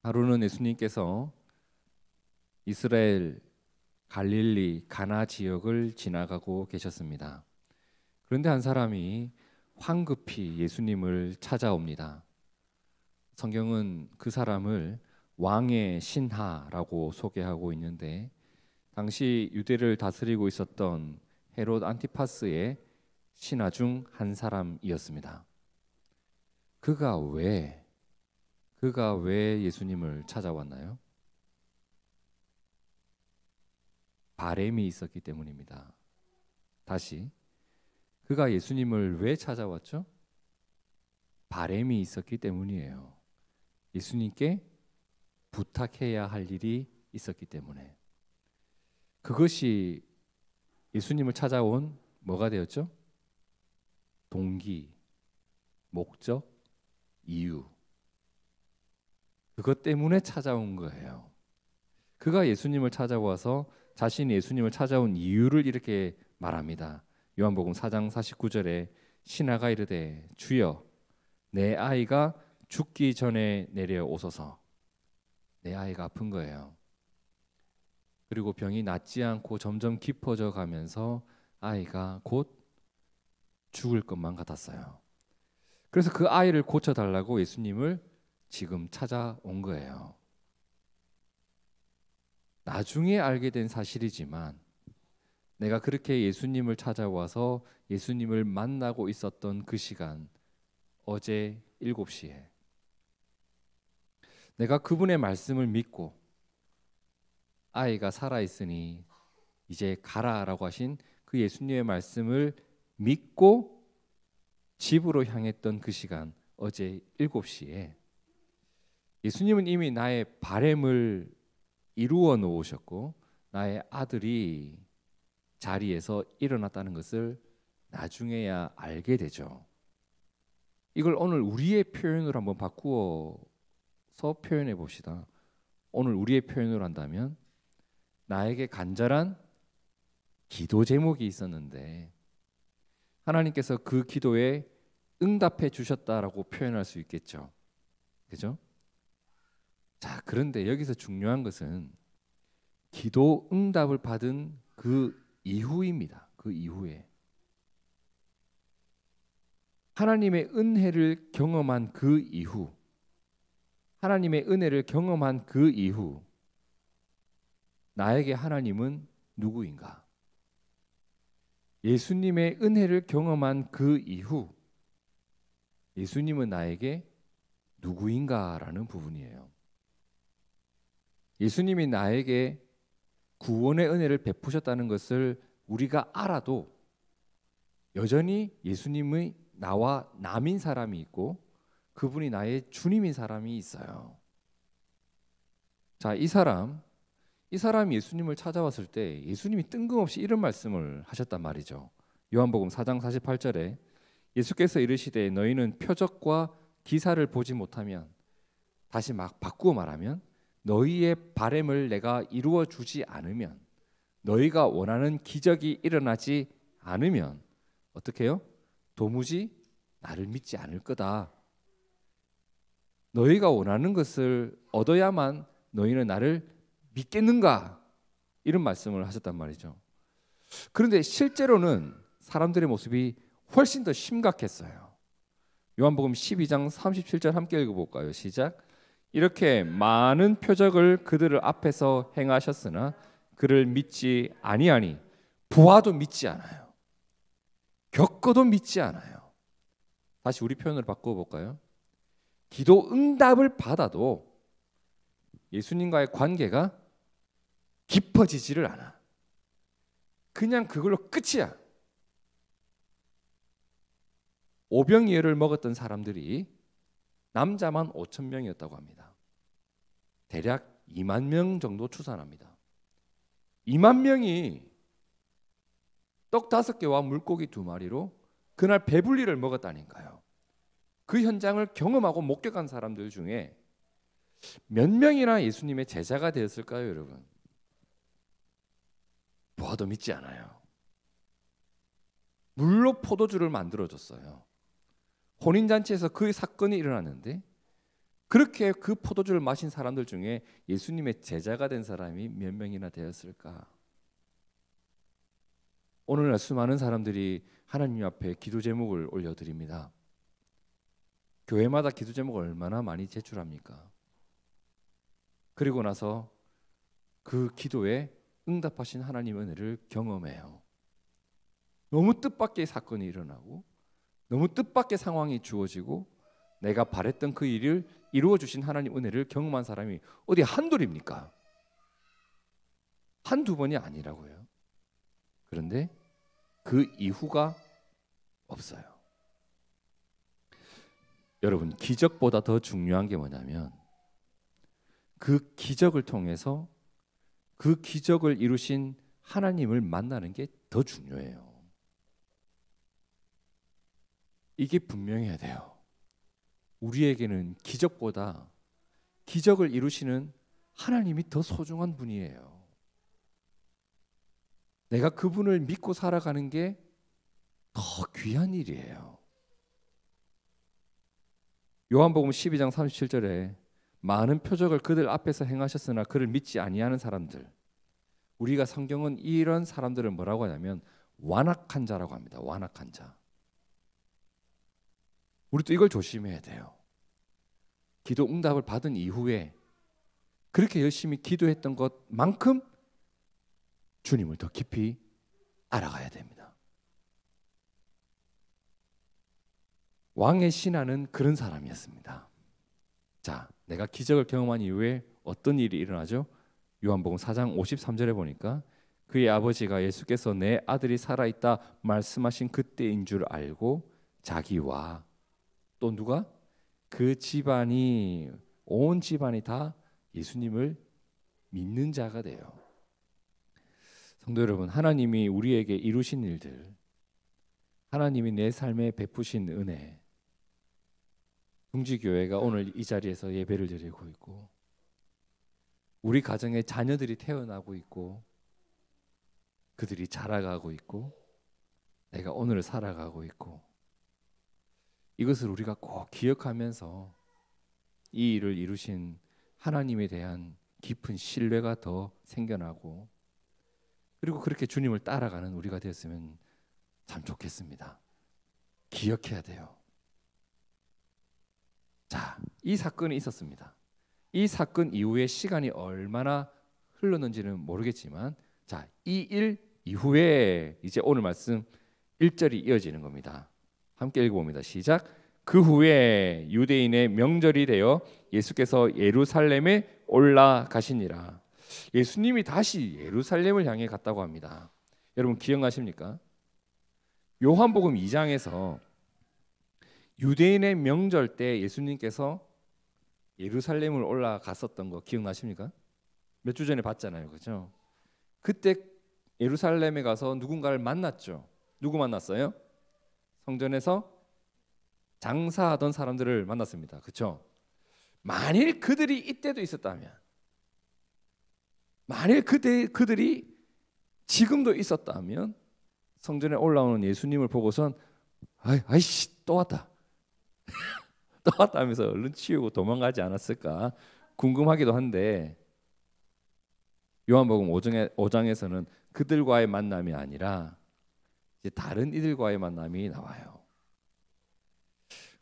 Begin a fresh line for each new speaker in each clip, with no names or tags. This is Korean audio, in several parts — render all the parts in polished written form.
하루는 예수님께서 이스라엘 갈릴리 가나 지역을 지나가고 계셨습니다. 그런데 한 사람이 황급히 예수님을 찾아옵니다. 성경은 그 사람을 왕의 신하라고 소개하고 있는데, 당시 유대를 다스리고 있었던 헤롯 안티파스의 신하 중 한 사람이었습니다. 그가 왜 예수님을 찾아왔나요? 바램이 있었기 때문입니다. 다시, 그가 예수님을 왜 찾아왔죠? 바램이 있었기 때문이에요. 예수님께 부탁해야 할 일이 있었기 때문에. 그것이 예수님을 찾아온 뭐가 되었죠? 동기, 목적, 이유. 그것 때문에 찾아온 거예요. 그가 예수님을 찾아와서 자신이 예수님을 찾아온 이유를 이렇게 말합니다. 요한복음 4장 49절에 신하가 이르되 주여 내 아이가 죽기 전에 내려오소서. 내 아이가 아픈 거예요. 그리고 병이 낫지 않고 점점 깊어져 가면서 아이가 곧 죽을 것만 같았어요. 그래서 그 아이를 고쳐달라고 예수님을 지금 찾아온 거예요. 나중에 알게 된 사실이지만 내가 그렇게 예수님을 찾아와서 예수님을 만나고 있었던 그 시간, 어제 7시에 내가 그분의 말씀을 믿고 아이가 살아있으니 이제 가라라고 하신 그 예수님의 말씀을 믿고 집으로 향했던 그 시간, 어제 7시에 예수님은 이미 나의 바램을 이루어 놓으셨고 나의 아들이 자리에서 일어났다는 것을 나중에야 알게 되죠. 이걸 오늘 우리의 표현으로 한번 바꾸어서 표현해 봅시다. 오늘 우리의 표현으로 한다면 나에게 간절한 기도 제목이 있었는데 하나님께서 그 기도에 응답해 주셨다라고 표현할 수 있겠죠. 그죠? 자, 그런데 여기서 중요한 것은 기도 응답을 받은 그 이후입니다. 그 이후에 하나님의 은혜를 경험한 그 이후, 하나님의 은혜를 경험한 그 이후 나에게 하나님은 누구인가? 예수님의 은혜를 경험한 그 이후 예수님은 나에게 누구인가라는 부분이에요. 예수님이 나에게 구원의 은혜를 베푸셨다는 것을 우리가 알아도 여전히 예수님의 나와 남인 사람이 있고 그분이 나의 주님인 사람이 있어요. 자, 이 사람이 예수님을 찾아왔을 때 예수님이 뜬금없이 이런 말씀을 하셨단 말이죠. 요한복음 4장 48절에 예수께서 이르시되 너희는 표적과 기사를 보지 못하면, 다시 막 바꾸어 말하면 너희의 바램을 내가 이루어 주지 않으면, 너희가 원하는 기적이 일어나지 않으면 어떻게 해요? 도무지 나를 믿지 않을 거다. 너희가 원하는 것을 얻어야만 너희는 나를 믿겠는가? 이런 말씀을 하셨단 말이죠. 그런데 실제로는 사람들의 모습이 훨씬 더 심각했어요. 요한복음 12장 37절 함께 읽어볼까요? 시작. 이렇게 많은 표적을 그들을 앞에서 행하셨으나 그를 믿지 아니하니 보아도 믿지 않아요. 겪어도 믿지 않아요. 다시 우리 표현으로 바꿔볼까요? 기도 응답을 받아도 예수님과의 관계가 깊어지지를 않아. 그냥 그걸로 끝이야. 오병이어를 먹었던 사람들이 남자만 5,000명이었다고 합니다. 대략 2만 명 정도 추산합니다. 2만 명이 떡 5개와 물고기 2마리로 그날 배불리를 먹었다니까요. 그 현장을 경험하고 목격한 사람들 중에 몇 명이나 예수님의 제자가 되었을까요, 여러분? 보아도 믿지 않아요. 물로 포도주를 만들어줬어요. 혼인잔치에서 그 사건이 일어났는데 그렇게 그 포도주를 마신 사람들 중에 예수님의 제자가 된 사람이 몇 명이나 되었을까? 오늘날 수많은 사람들이 하나님 앞에 기도 제목을 올려드립니다. 교회마다 기도 제목을 얼마나 많이 제출합니까? 그리고 나서 그 기도에 응답하신 하나님의 은혜를 경험해요. 너무 뜻밖의 사건이 일어나고 너무 뜻밖의 상황이 주어지고 내가 바랬던 그 일을 이루어 주신 하나님 은혜를 경험한 사람이 어디 한둘입니까? 한두 번이 아니라고요. 그런데 그 이후가 없어요. 여러분, 기적보다 더 중요한 게 뭐냐면 그 기적을 통해서 그 기적을 이루신 하나님을 만나는 게 더 중요해요. 이게 분명해야 돼요. 우리에게는 기적보다 기적을 이루시는 하나님이 더 소중한 분이에요. 내가 그분을 믿고 살아가는 게 더 귀한 일이에요. 요한복음 12장 37절에 많은 표적을 그들 앞에서 행하셨으나 그를 믿지 아니하는 사람들, 우리가 성경은 이런 사람들을 뭐라고 하냐면 완악한 자라고 합니다. 완악한 자. 우리도 이걸 조심해야 돼요. 기도 응답을 받은 이후에 그렇게 열심히 기도했던 것만큼 주님을 더 깊이 알아가야 됩니다. 왕의 신하는 그런 사람이었습니다. 자, 내가 기적을 경험한 이후에 어떤 일이 일어나죠? 요한복음 4장 53절에 보니까 그의 아버지가 예수께서 내 아들이 살아있다 말씀하신 그때인 줄 알고 자기와 또 누가? 그 집안이, 온 집안이 다 예수님을 믿는 자가 돼요. 성도 여러분, 하나님이 우리에게 이루신 일들, 하나님이 내 삶에 베푸신 은혜, 둥지교회가 오늘 이 자리에서 예배를 드리고 있고 우리 가정에 자녀들이 태어나고 있고 그들이 자라가고 있고 내가 오늘을 살아가고 있고, 이것을 우리가 꼭 기억하면서 이 일을 이루신 하나님에 대한 깊은 신뢰가 더 생겨나고 그리고 그렇게 주님을 따라가는 우리가 되었으면 참 좋겠습니다. 기억해야 돼요. 자, 이 사건이 있었습니다. 이 사건 이후에 시간이 얼마나 흘렀는지는 모르겠지만, 자, 이 일 이후에 이제 오늘 말씀 1절이 이어지는 겁니다. 함께 읽어봅니다. 시작. 그 후에 유대인의 명절이 되어 예수께서 예루살렘에 올라가시니라. 예수님이 다시 예루살렘을 향해 갔다고 합니다. 여러분 기억나십니까? 요한복음 2장에서 유대인의 명절 때 예수님께서 예루살렘을 올라갔었던 거 기억나십니까? 몇 주 전에 봤잖아요. 그렇죠? 그때 예루살렘에 가서 누군가를 만났죠. 누구 만났어요? 성전에서 장사하던 사람들을 만났습니다. 그렇죠? 만일 그들이 이때도 있었다면, 만일 그들이 지금도 있었다면 성전에 올라오는 예수님을 보고선 아이씨 또 왔다 또 왔다 하면서 얼른 치우고 도망가지 않았을까 궁금하기도 한데, 요한복음 5장에서는 그들과의 만남이 아니라 이제 다른 이들과의 만남이 나와요.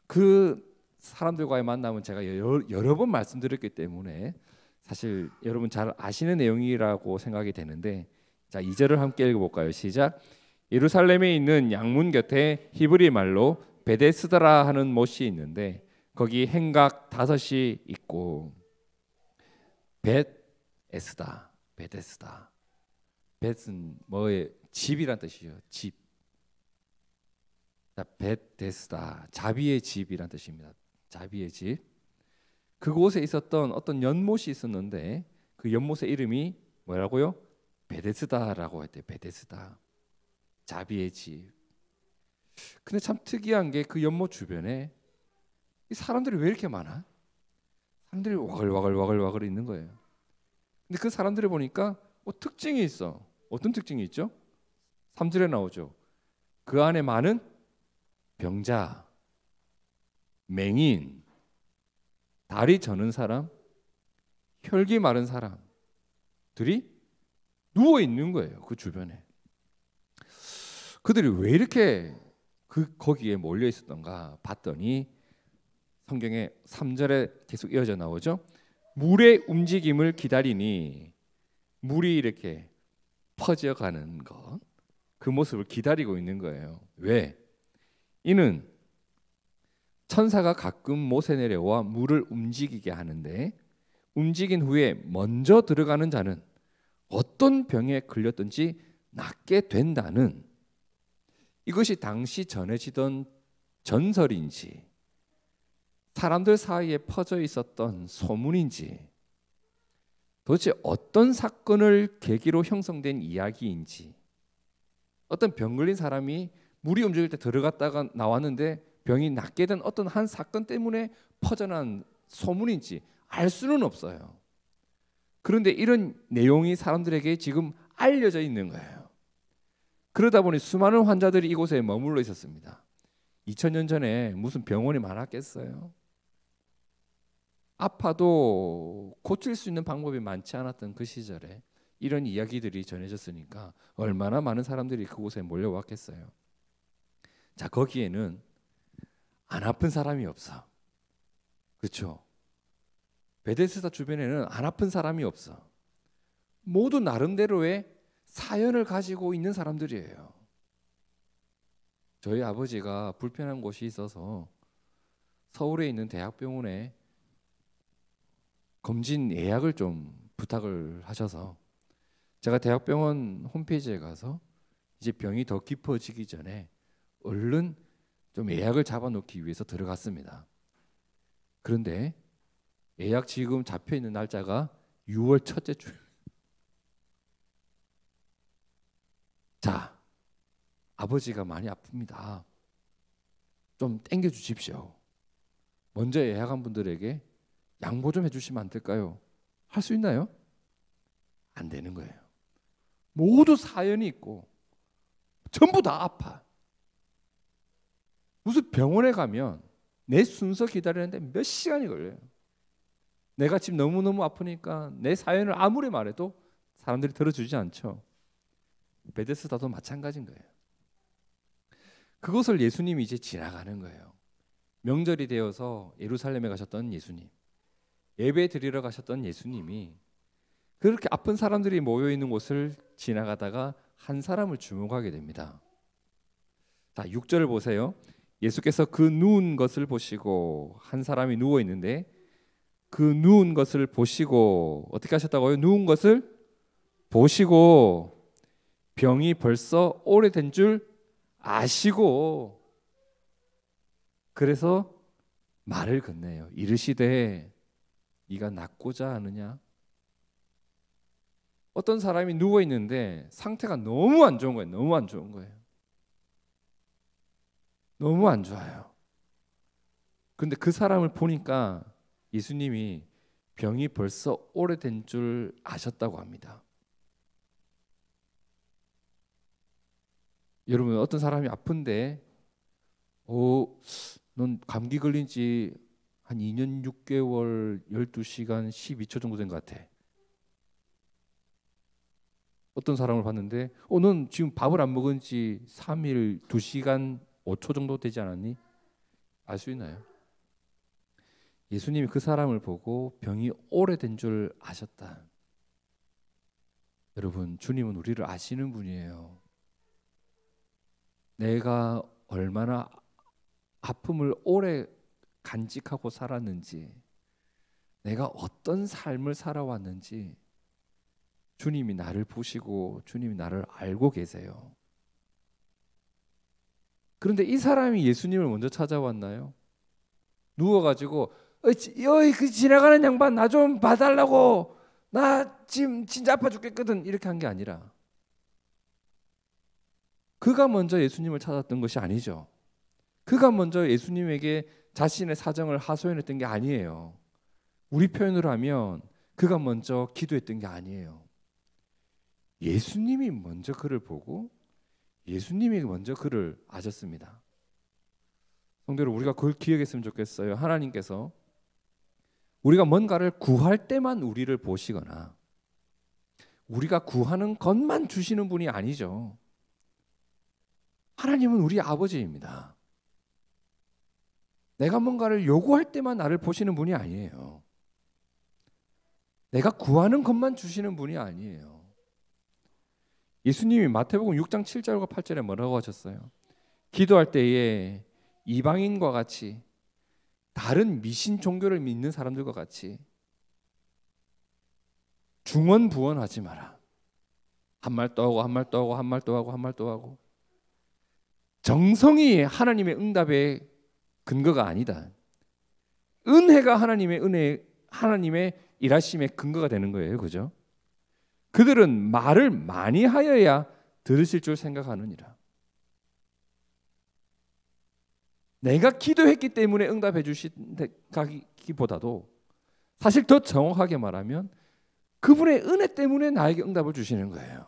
그 사람들과의 만남은 제가 여러 번 말씀드렸기 때문에 사실 여러분 잘 아시는 내용이라고 생각이 되는데, 자 2절을 함께 읽어볼까요? 시작. 예루살렘에 있는 양문 곁에 히브리 말로 베데스다라 하는 못이 있는데 거기 행각 5이 있고, 베데스다. 벳은 뭐의 집이란 뜻이죠. 집. 자, 베데스다. 자비의 집이란 뜻입니다. 자비의 집. 그곳에 있었던 어떤 연못이 있었는데 그 연못의 이름이 뭐라고요? 베데스다라고 했대요. 베데스다. 자비의 집. 근데 참 특이한 게 그 연못 주변에 이 사람들이 왜 이렇게 많아? 사람들이 와글와글 있는 거예요. 근데 그 사람들을 보니까 특징이 있어. 어떤 특징이 있죠? 3절에 나오죠. 그 안에 많은 병자, 맹인, 다리 저는 사람, 혈기 마른 사람들이 누워 있는 거예요. 그 주변에. 그들이 왜 이렇게 거기에 몰려 있었던가 봤더니 성경에 3절에 계속 이어져 나오죠. 물의 움직임을 기다리니, 물이 이렇게 퍼져가는 것, 그 모습을 기다리고 있는 거예요. 왜? 이는 천사가 가끔 못에 내려와 물을 움직이게 하는데, 움직인 후에 먼저 들어가는 자는 어떤 병에 걸렸든지 낫게 된다는, 이것이 당시 전해지던 전설인지 사람들 사이에 퍼져 있었던 소문인지, 도대체 어떤 사건을 계기로 형성된 이야기인지, 어떤 병 걸린 사람이 물이 움직일 때 들어갔다가 나왔는데 병이 낫게 된 어떤 한 사건 때문에 퍼져난 소문인지 알 수는 없어요. 그런데 이런 내용이 사람들에게 지금 알려져 있는 거예요. 그러다 보니 수많은 환자들이 이곳에 머물러 있었습니다. 2000년 전에 무슨 병원이 많았겠어요? 아파도 고칠 수 있는 방법이 많지 않았던 그 시절에 이런 이야기들이 전해졌으니까 얼마나 많은 사람들이 그곳에 몰려왔겠어요. 자, 거기에는 안 아픈 사람이 없어. 그렇죠? 베데스다 주변에는 안 아픈 사람이 없어. 모두 나름대로의 사연을 가지고 있는 사람들이에요. 저희 아버지가 불편한 곳이 있어서 서울에 있는 대학병원에 검진 예약을 좀 부탁을 하셔서 제가 대학병원 홈페이지에 가서 이제 병이 더 깊어지기 전에 얼른 좀 예약을 잡아놓기 위해서 들어갔습니다. 그런데 예약 지금 잡혀 있는 날짜가 6월 첫째 주. 자, 아버지가 많이 아픕니다. 좀 땡겨 주십시오. 먼저 예약한 분들에게 양보 좀 해주시면 안 될까요? 할 수 있나요? 안 되는 거예요. 모두 사연이 있고 전부 다 아파. 무슨 병원에 가면 내 순서 기다리는데 몇 시간이 걸려요. 내가 지금 너무너무 아프니까 내 사연을 아무리 말해도 사람들이 들어주지 않죠. 베데스다도 마찬가지인 거예요. 그것을 예수님이 이제 지나가는 거예요. 명절이 되어서 예루살렘에 가셨던 예수님, 예배 드리러 가셨던 예수님이 그렇게 아픈 사람들이 모여 있는 곳을 지나가다가 한 사람을 주목하게 됩니다. 자, 6절을 보세요. 예수께서 그 누운 것을 보시고, 한 사람이 누워 있는데 그 누운 것을 보시고 어떻게 하셨다고요? 누운 것을 보시고 병이 벌써 오래된 줄 아시고, 그래서 말을 건네요. 이르시되 네가 낫고자 하느냐? 어떤 사람이 누워 있는데 상태가 너무 안 좋은 거예요. 너무 안 좋은 거예요. 너무 안 좋아요. 그런데 그 사람을 보니까 예수님이 병이 벌써 오래된 줄 아셨다고 합니다. 여러분, 어떤 사람이 아픈데 넌 감기 걸린 지 한 2년 6개월 12시간 12초 정도 된 것 같아. 어떤 사람을 봤는데 넌 지금 밥을 안 먹은 지 3일 2시간 5초 정도 되지 않았니? 알 수 있나요? 예수님이 그 사람을 보고 병이 오래된 줄 아셨다. 여러분, 주님은 우리를 아시는 분이에요. 내가 얼마나 아픔을 오래 간직하고 살았는지, 내가 어떤 삶을 살아왔는지 주님이 나를 보시고 주님이 나를 알고 계세요. 그런데 이 사람이 예수님을 먼저 찾아왔나요? 누워가지고 그 지나가는 양반 나 좀 봐달라고, 나 지금 진짜 아파 죽겠거든, 이렇게 한 게 아니라 그가 먼저 예수님을 찾았던 것이 아니죠. 그가 먼저 예수님에게 자신의 사정을 하소연했던 게 아니에요. 우리 표현으로 하면 그가 먼저 기도했던 게 아니에요. 예수님이 먼저 그를 보고 예수님이 먼저 그를 아셨습니다. 성도로 우리가 그걸 기억했으면 좋겠어요. 하나님께서 우리가 뭔가를 구할 때만 우리를 보시거나 우리가 구하는 것만 주시는 분이 아니죠. 하나님은 우리 아버지입니다. 내가 뭔가를 요구할 때만 나를 보시는 분이 아니에요. 내가 구하는 것만 주시는 분이 아니에요. 예수님이 마태복음 6장 7절과 8절에 뭐라고 하셨어요? 기도할 때에 이방인과 같이 다른 미신 종교를 믿는 사람들과 같이 중언부언하지 마라. 한 말 또 하고 한 말 또 하고 한 말 또 하고 한 말 또 하고. 정성이 하나님의 응답의 근거가 아니다. 은혜가 하나님의 일하심의 근거가 되는 거예요. 그죠? 그들은 말을 많이 하여야 들으실 줄 생각하느니라. 내가 기도했기 때문에 응답해 주시기보다도 사실 더 정확하게 말하면 그분의 은혜 때문에 나에게 응답을 주시는 거예요.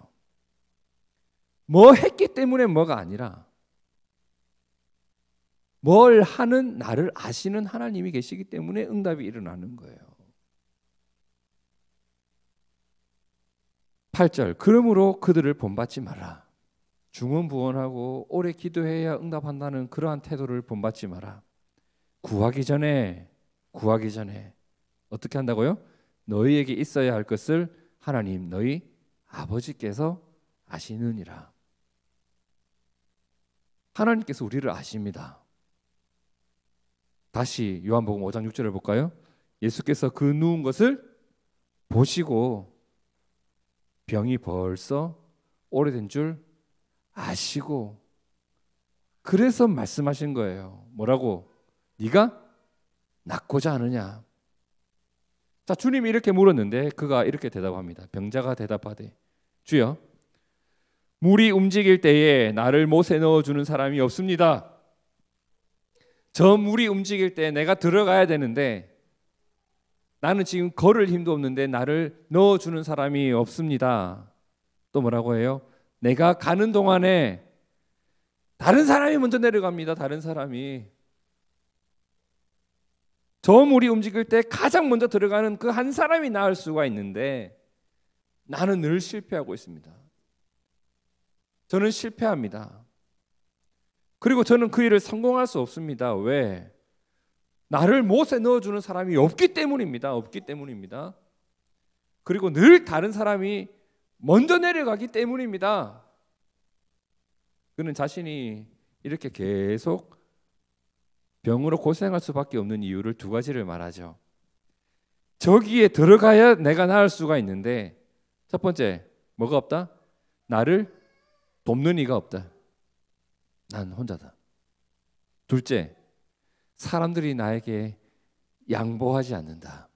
뭐 했기 때문에 뭐가 아니라 뭘 하는 나를 아시는 하나님이 계시기 때문에 응답이 일어나는 거예요. 8절 그러므로 그들을 본받지 마라. 중언부언하고 오래 기도해야 응답한다는 그러한 태도를 본받지 마라. 구하기 전에 어떻게 한다고요? 너희에게 있어야 할 것을 하나님 너희 아버지께서 아시느니라. 하나님께서 우리를 아십니다. 다시 요한복음 5장 6절을 볼까요? 예수께서 그 누운 것을 보시고 병이 벌써 오래된 줄 아시고 그래서 말씀하신 거예요. 뭐라고? 네가 낫고자 하느냐? 자, 주님이 이렇게 물었는데 그가 이렇게 대답합니다. 병자가 대답하되 주여 물이 움직일 때에 나를 못에 넣어주는 사람이 없습니다. 저 물이 움직일 때 내가 들어가야 되는데 나는 지금 걸을 힘도 없는데 나를 넣어주는 사람이 없습니다. 또 뭐라고 해요? 내가 가는 동안에 다른 사람이 먼저 내려갑니다. 다른 사람이. 저 물이 움직일 때 가장 먼저 들어가는 그 한 사람이 나을 수가 있는데 나는 늘 실패하고 있습니다. 저는 실패합니다. 그리고 저는 그 일을 성공할 수 없습니다. 왜? 나를 못에 넣어주는 사람이 없기 때문입니다. 없기 때문입니다. 그리고 늘 다른 사람이 먼저 내려가기 때문입니다. 그는 자신이 이렇게 계속 병으로 고생할 수밖에 없는 이유를 두 가지를 말하죠. 저기에 들어가야 내가 나을 수가 있는데 첫 번째 뭐가 없다? 나를 돕는 이가 없다. 난 혼자다. 둘째, 사람들이 나에게 양보하지 않는다.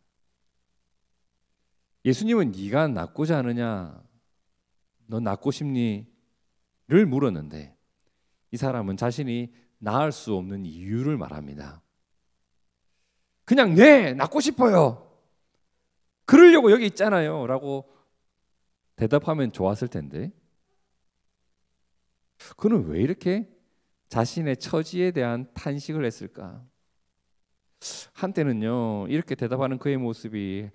예수님은 네가 낫고자 하느냐? 너 낫고 싶니? 를 물었는데 이 사람은 자신이 나을 수 없는 이유를 말합니다. 그냥 네, 낫고 싶어요. 그러려고 여기 있잖아요. 라고 대답하면 좋았을 텐데 그는 왜 이렇게 자신의 처지에 대한 탄식을 했을까? 한때는요 이렇게 대답하는 그의 모습이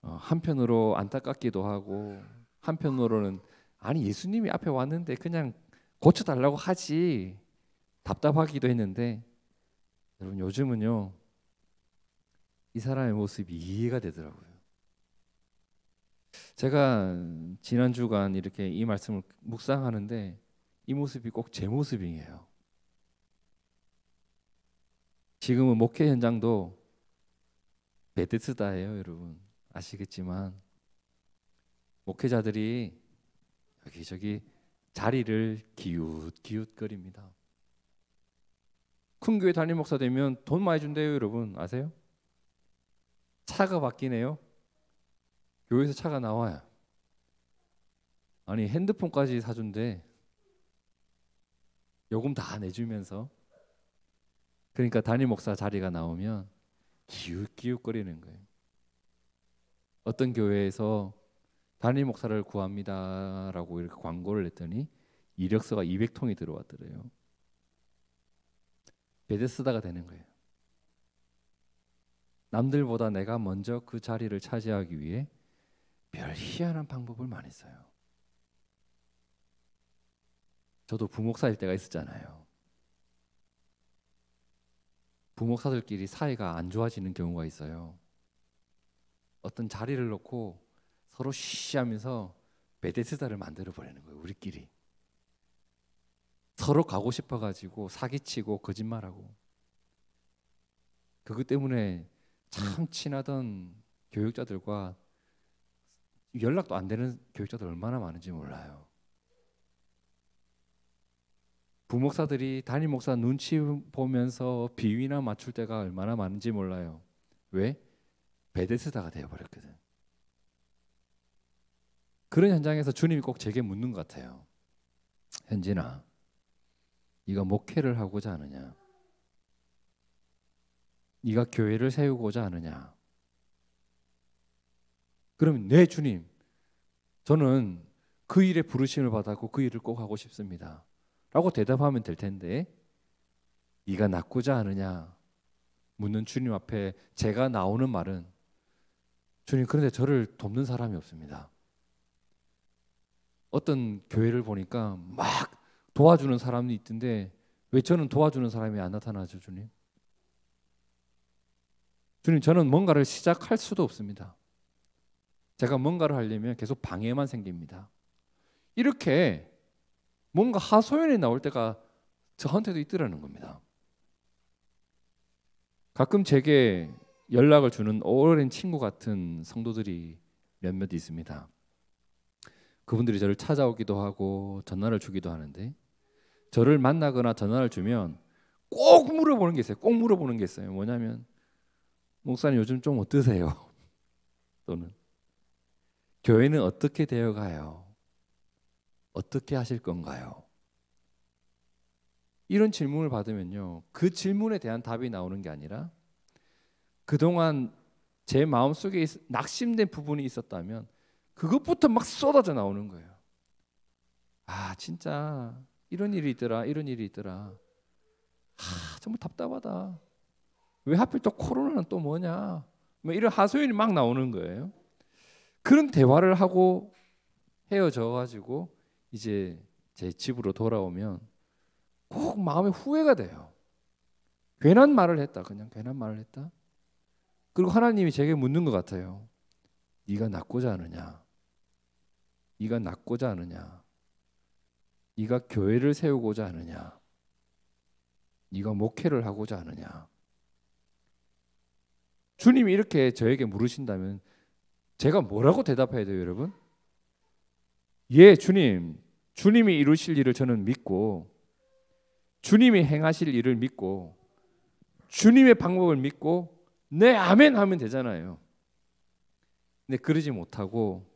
한편으로 안타깝기도 하고 한편으로는 아니 예수님이 앞에 왔는데 그냥 고쳐달라고 하지 답답하기도 했는데 여러분 요즘은요 이 사람의 모습이 이해가 되더라고요. 제가 지난 주간 이렇게 이 말씀을 묵상하는데 이 모습이 꼭 제 모습이에요. 지금은 목회 현장도 베데스다예요, 여러분. 아시겠지만 목회자들이 여기저기 자리를 기웃기웃거립니다. 큰 교회 담임 목사 되면 돈 많이 준대요, 여러분. 아세요? 차가 바뀌네요. 교회에서 차가 나와요. 아니 핸드폰까지 사준대. 요금 다 내주면서. 그러니까 담임 목사 자리가 나오면 기웃기웃거리는 거예요. 어떤 교회에서 담임 목사를 구합니다라고 이렇게 광고를 했더니 이력서가 200통이 들어왔더래요. 베데스다가 되는 거예요. 남들보다 내가 먼저 그 자리를 차지하기 위해 별 희한한 방법을 많이 써요. 저도 부목사일 때가 있었잖아요. 부목사들끼리 사이가 안 좋아지는 경우가 있어요. 어떤 자리를 놓고 서로 쉬쉬하면서 베데스다를 만들어 버리는 거예요. 우리끼리 서로 가고 싶어가지고 사기치고 거짓말하고. 그것 때문에 참 친하던 교육자들과 연락도 안 되는 교육자들 얼마나 많은지 몰라요. 부목사들이 담임 목사 눈치 보면서 비위나 맞출 때가 얼마나 많은지 몰라요. 왜? 베데스다가 되어버렸거든. 그런 현장에서 주님이 꼭 제게 묻는 것 같아요. 현진아, 네가 목회를 하고자 하느냐? 네가 교회를 세우고자 하느냐? 그러면 네 주님, 저는 그 일에 부르심을 받았고 그 일을 꼭 하고 싶습니다 라고 대답하면 될 텐데, 네가 낳고자 하느냐 묻는 주님 앞에 제가 나오는 말은, 주님 그런데 저를 돕는 사람이 없습니다. 어떤 교회를 보니까 막 도와주는 사람이 있던데 왜 저는 도와주는 사람이 안 나타나죠? 주님, 주님 저는 뭔가를 시작할 수도 없습니다. 제가 뭔가를 하려면 계속 방해만 생깁니다. 이렇게 뭔가 하소연이 나올 때가 저한테도 있더라는 겁니다. 가끔 제게 연락을 주는 오랜 친구 같은 성도들이 몇몇 있습니다. 그분들이 저를 찾아오기도 하고 전화를 주기도 하는데, 저를 만나거나 전화를 주면 꼭 물어보는 게 있어요. 꼭 물어보는 게 있어요. 뭐냐면, 목사님 요즘 좀 어떠세요? 또는 교회는 어떻게 되어가요? 어떻게 하실 건가요? 이런 질문을 받으면요, 그 질문에 대한 답이 나오는 게 아니라 그동안 제 마음속에 낙심된 부분이 있었다면 그것부터 막 쏟아져 나오는 거예요. 아 진짜 이런 일이 있더라, 이런 일이 있더라. 정말 답답하다. 왜 하필 또 코로나는 또 뭐냐, 뭐 이런 하소연이 막 나오는 거예요. 그런 대화를 하고 헤어져 가지고 이제 제 집으로 돌아오면 꼭 마음에 후회가 돼요. 괜한 말을 했다, 그냥 괜한 말을 했다. 그리고 하나님이 제게 묻는 것 같아요. 네가 낳고자 하느냐? 네가 낳고자 하느냐? 네가 교회를 세우고자 하느냐? 네가 목회를 하고자 하느냐? 주님이 이렇게 저에게 물으신다면 제가 뭐라고 대답해야 돼요, 여러분? 예, 주님. 주님이 이루실 일을 저는 믿고, 주님이 행하실 일을 믿고, 주님의 방법을 믿고 네 아멘 하면 되잖아요. 근데 그러지 못하고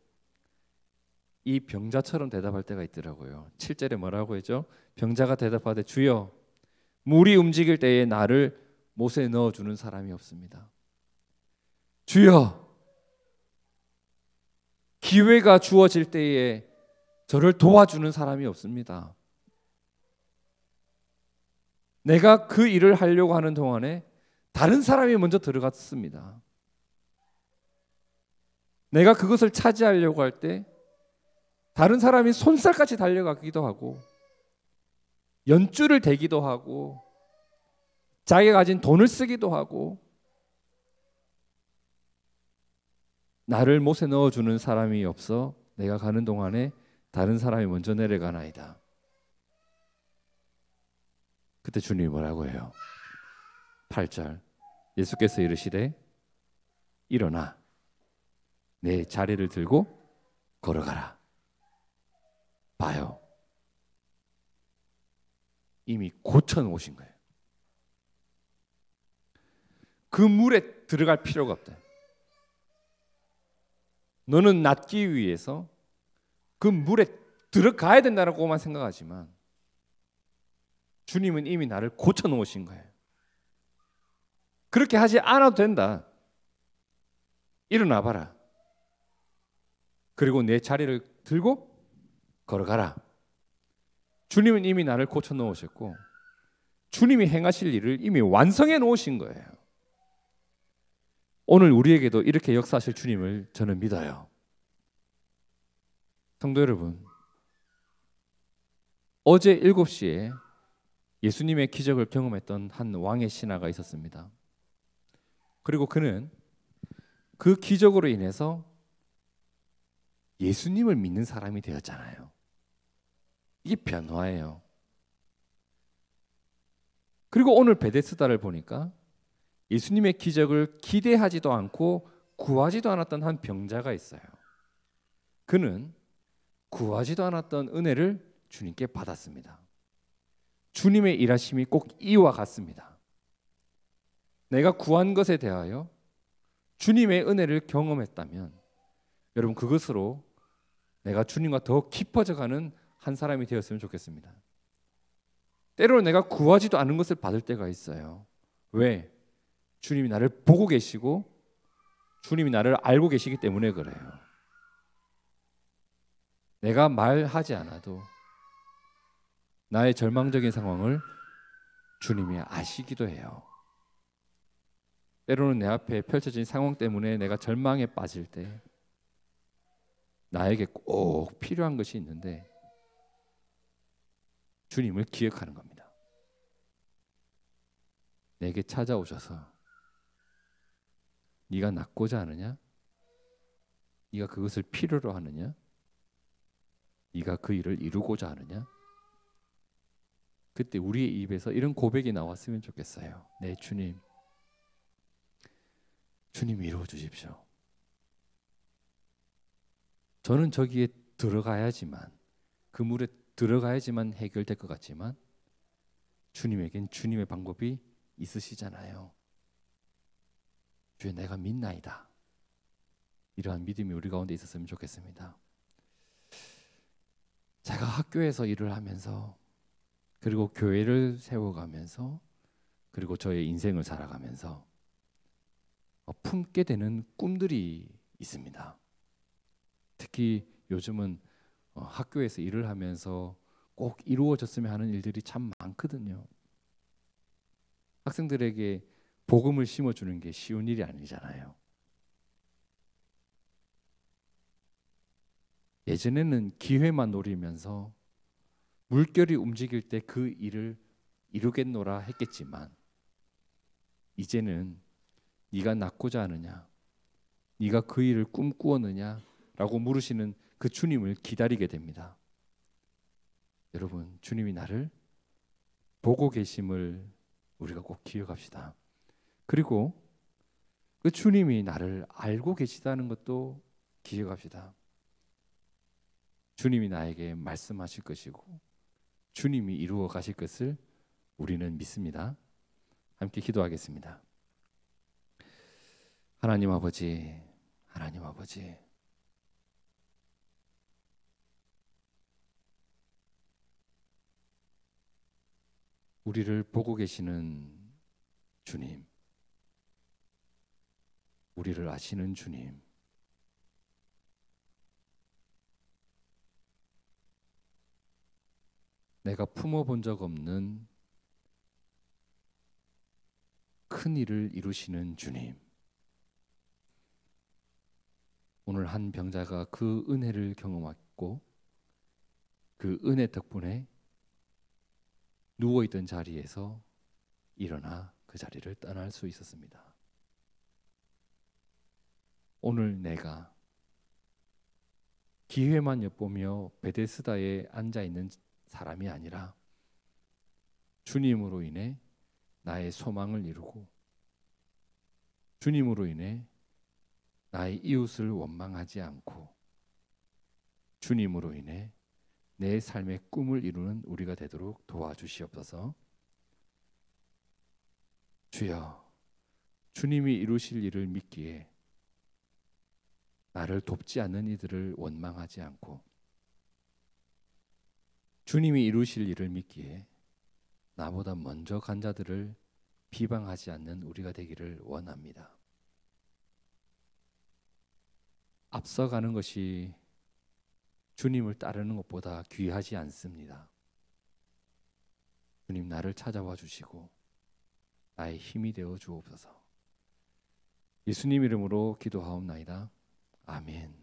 이 병자처럼 대답할 때가 있더라고요. 7절에 뭐라고 했죠? 병자가 대답하되 주여, 물이 움직일 때에 나를 못에 넣어주는 사람이 없습니다. 주여, 기회가 주어질 때에 저를 도와주는 사람이 없습니다. 내가 그 일을 하려고 하는 동안에 다른 사람이 먼저 들어갔습니다. 내가 그것을 차지하려고 할 때 다른 사람이 손살같이 달려가기도 하고 연줄을 대기도 하고 자기가 가진 돈을 쓰기도 하고 나를 못에 넣어주는 사람이 없어 내가 가는 동안에 다른 사람이 먼저 내려가나이다. 그때 주님이 뭐라고 해요? 8절, 예수께서 이르시되 일어나 내 자리를 들고 걸어가라. 봐요, 이미 고쳐놓으신 거예요. 그 물에 들어갈 필요가 없다. 너는 낫기 위해서 그 물에 들어가야 된다고만 생각하지만 주님은 이미 나를 고쳐놓으신 거예요. 그렇게 하지 않아도 된다. 일어나 봐라. 그리고 내 자리를 들고 걸어가라. 주님은 이미 나를 고쳐놓으셨고 주님이 행하실 일을 이미 완성해 놓으신 거예요. 오늘 우리에게도 이렇게 역사하실 주님을 저는 믿어요. 성도 여러분, 어제 7시에 예수님의 기적을 경험했던 한 왕의 신하가 있었습니다. 그리고 그는 그 기적으로 인해서 예수님을 믿는 사람이 되었잖아요. 이게 변화예요. 그리고 오늘 베데스다를 보니까 예수님의 기적을 기대하지도 않고 구하지도 않았던 한 병자가 있어요. 그는 구하지도 않았던 은혜를 주님께 받았습니다. 주님의 일하심이 꼭 이와 같습니다. 내가 구한 것에 대하여 주님의 은혜를 경험했다면 여러분 그것으로 내가 주님과 더 깊어져가는 한 사람이 되었으면 좋겠습니다. 때로는 내가 구하지도 않은 것을 받을 때가 있어요. 왜? 주님이 나를 보고 계시고 주님이 나를 알고 계시기 때문에 그래요. 내가 말하지 않아도 나의 절망적인 상황을 주님이 아시기도 해요. 때로는 내 앞에 펼쳐진 상황 때문에 내가 절망에 빠질 때 나에게 꼭 필요한 것이 있는데 주님을 기억하는 겁니다. 내게 찾아오셔서 네가 낫고자 하느냐? 네가 그것을 필요로 하느냐? 네가 그 일을 이루고자 하느냐? 그때 우리의 입에서 이런 고백이 나왔으면 좋겠어요. 네, 주님. 주님 이루어 주십시오. 저는 저기에 들어가야지만 그 물에 들어가야지만 해결될 것 같지만 주님에겐 주님의 방법이 있으시잖아요. 주여 내가 믿나이다. 이러한 믿음이 우리 가운데 있었으면 좋겠습니다. 제가 학교에서 일을 하면서 그리고 교회를 세워가면서 그리고 저의 인생을 살아가면서 품게 되는 꿈들이 있습니다. 특히 요즘은 학교에서 일을 하면서 꼭 이루어졌으면 하는 일들이 참 많거든요. 학생들에게 복음을 심어주는 게 쉬운 일이 아니잖아요. 예전에는 기회만 노리면서 물결이 움직일 때 그 일을 이루겠노라 했겠지만 이제는 네가 낫고자 하느냐, 네가 그 일을 꿈꾸었느냐라고 물으시는 그 주님을 기다리게 됩니다. 여러분, 주님이 나를 보고 계심을 우리가 꼭 기억합시다. 그리고 그 주님이 나를 알고 계시다는 것도 기억합시다. 주님이 나에게 말씀하실 것이고 주님이 이루어 가실 것을 우리는 믿습니다. 함께 기도하겠습니다. 하나님 아버지, 하나님 아버지, 우리를 보고 계시는 주님, 우리를 아시는 주님, 내가 품어본 적 없는 큰 일을 이루시는 주님, 오늘 한 병자가 그 은혜를 경험했고 그 은혜 덕분에 누워있던 자리에서 일어나 그 자리를 떠날 수 있었습니다. 오늘 내가 기회만 엿보며 베데스다에 앉아있는 사람이 아니라 주님으로 인해 나의 소망을 이루고 주님으로 인해 나의 이웃을 원망하지 않고 주님으로 인해 내 삶의 꿈을 이루는 우리가 되도록 도와주시옵소서. 주여, 주님이 이루실 일을 믿기에 나를 돕지 않는 이들을 원망하지 않고 주님이 이루실 일을 믿기에 나보다 먼저 간 자들을 비방하지 않는 우리가 되기를 원합니다. 앞서가는 것이 주님을 따르는 것보다 귀하지 않습니다. 주님 나를 찾아와 주시고 나의 힘이 되어 주옵소서. 예수님 이름으로 기도하옵나이다. 아멘.